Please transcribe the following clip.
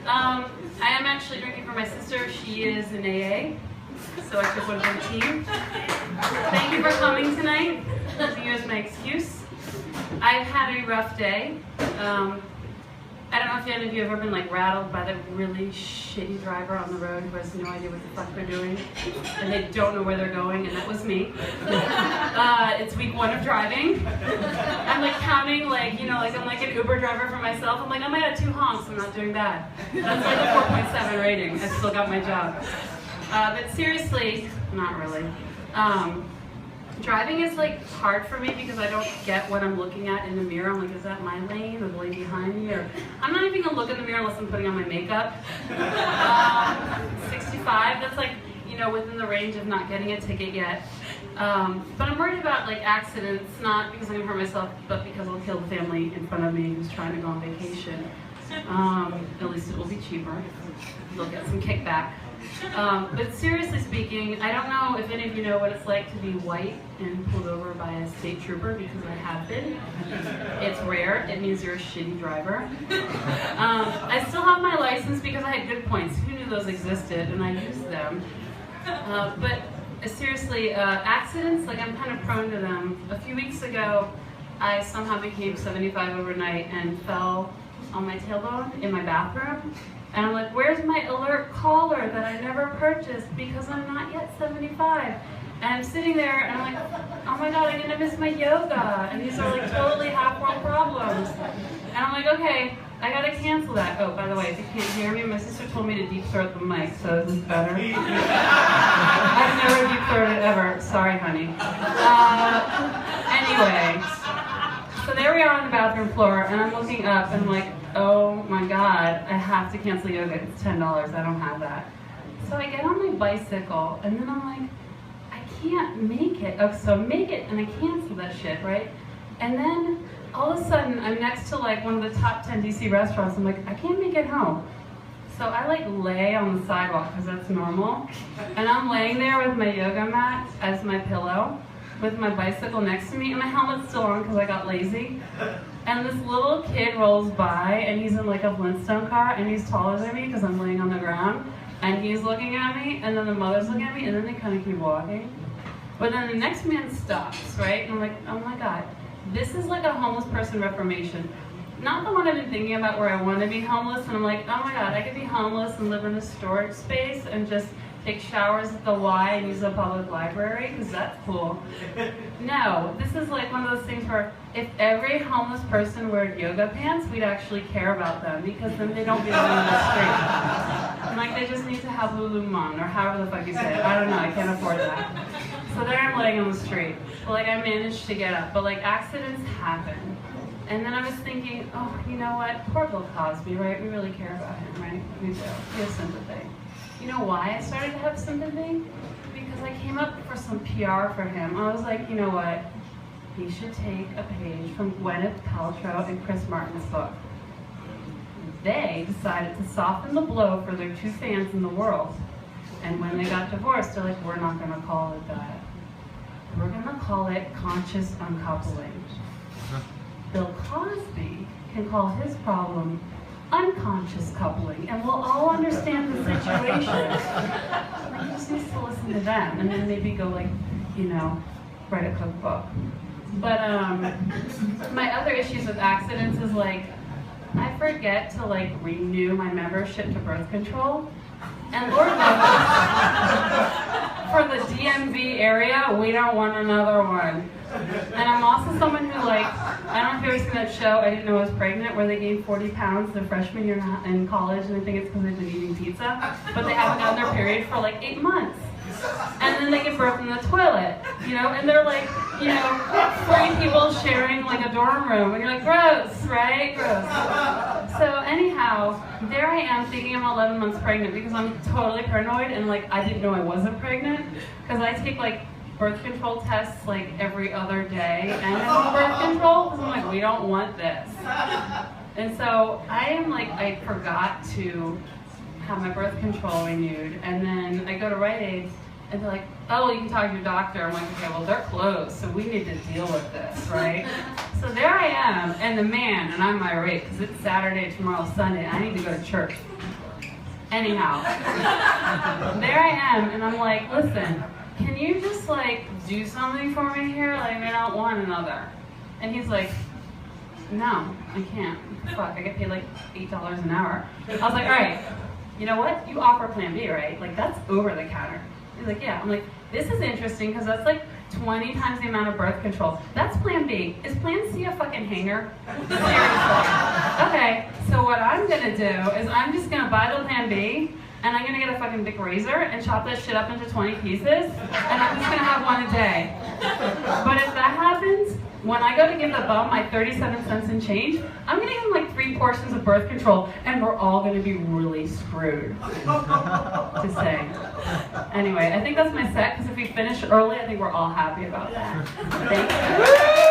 I am actually drinking for my sister. She is in AA, so I took one for the team. Thank you for coming tonight. Using you as my excuse. I've had a rough day. I don't know if any of you have ever been like rattled by the really shitty driver on the road who has no idea what the fuck they're doing, and they don't know where they're going, and that was me. It's week 1 of driving. I'm like counting, like, you know, like I'm like an Uber driver for myself. I'm like, I might have 2 honks, I'm not doing bad. That's like a 4.7 rating. I still got my job. But seriously, not really. Driving is like hard for me because I don't get what I'm looking at in the mirror. I'm like, is that my lane or the lane behind me? Or I'm not even gonna look in the mirror unless I'm putting on my makeup. 65, that's like, you know, within the range of not getting a ticket yet. But I'm worried about like accidents, not because I'm gonna hurt myself, but because I'll kill the family in front of me who's trying to go on vacation. At least it will be cheaper. They'll get some kickback. But seriously speaking, I don't know if any of you know what it's like to be white and pulled over by a state trooper, because I have been. It's rare. It means you're a shitty driver. I still have my license because I had good points. Who knew those existed? And I used them. But seriously, accidents, like I'm kind of prone to them. A few weeks ago, I somehow became 75 overnight and fell on my tailbone in my bathroom. And I'm like, where's my alert caller that I never purchased because I'm not yet 75? And I'm sitting there and I'm like, oh my god, I'm gonna miss my yoga. And these are like totally half-world problems. And I'm like, okay, I gotta cancel that. Oh, by the way, if you can't hear me, my sister told me to deep throat the mic, so is this better? I've never deep throated ever. Sorry, honey. Anyway, so there we are on the bathroom floor, and I'm looking up and I'm like, oh my god, I have to cancel yoga. It's $10. I don't have that. So I get on my bicycle, and then I'm like, I can't make it. Oh, so make it, and I cancel that shit, right? And then all of a sudden, I'm next to like one of the top 10 DC restaurants. I'm like, I can't make it home. So I like lay on the sidewalk because that's normal, and I'm laying there with my yoga mat as my pillow, with my bicycle next to me, and my helmet's still on because I got lazy. And this little kid rolls by, and he's in like a Flintstone car, and he's taller than me because I'm laying on the ground, and he's looking at me, and then the mother's looking at me, and then they kind of keep walking. But then the next man stops, right? And I'm like, oh my god, this is like a homeless person reformation. Not the one I've been thinking about where I want to be homeless, and I'm like, oh my god, I could be homeless and live in a storage space and just take showers at the Y and use a public library, because that's cool. No, this is like one of those things where if every homeless person wore yoga pants, we'd actually care about them, because then they don't belong in the street. And like they just need to have Lululemon, or however the fuck you say it. I don't know, I can't afford that. So there I'm laying on the street. But like I managed to get up, but like accidents happen. And then I was thinking, oh, you know what, poor Bill Cosby, right? We really care about him, right? We do, we have sympathy. You know why I started to have sympathy? Because I came up for some PR for him. I was like, you know what? He should take a page from Gwyneth Paltrow and Chris Martin's book. They decided to soften the blow for their 2 fans in the world. And when they got divorced, they're like, we're not going to call it that. We're going to call it conscious uncoupling. Bill Cosby can call his problem unconscious coupling, and we'll all understand the situation. Like, you just need to listen to them, and then maybe go like, you know, write a cookbook. But my other issues with accidents is like, I forget to like renew my membership to birth control, and Lord knows, for the DMV area, we don't want another one. And I'm also someone who like, I don't know if you've ever seen that show, I Didn't Know I Was Pregnant, where they gained 40 pounds their freshman year in college, and I think it's because they've been eating pizza, but they haven't gotten their period for like 8 months. And then they get birthed in the toilet, you know, and they're like, you know, 3 people sharing like a dorm room, and you're like, gross, right? Gross. So anyhow, there I am thinking I'm 11 months pregnant because I'm totally paranoid, and like I didn't know I wasn't pregnant, because I take like birth control tests like every other day, and I'm on birth control because I'm like, we don't want this. And so I am like, I forgot to have my birth control renewed, and then I go to Rite Aid, and they're like, oh, you can talk to your doctor. I'm like, okay, well, they're closed, so we need to deal with this, right? So there I am, and the man, and I'm irate, because it's Saturday, tomorrow's Sunday, and I need to go to church. Anyhow, there I am, and I'm like, listen, can you just like do something for me here? Like, we don't want another. And he's like, no, I can't. Fuck, I get paid like $8 an hour. I was like, all right, you know what? You offer Plan B, right? Like, that's over the counter. He's like, yeah. I'm like, this is interesting because that's like 20 times the amount of birth control. That's Plan B. Is Plan C a fucking hanger? Seriously. Okay, so what I'm gonna do is I'm just gonna buy the Plan B, and I'm gonna get a fucking big razor and chop that shit up into 20 pieces, and I'm just gonna have one a day. But if that happens, when I go to give the bum my 37 cents and change, I'm gonna give him like 3 portions of birth control, and we're all gonna be really screwed. Just saying. Anyway, I think that's my set, because if we finish early, I think we're all happy about that. Thank you.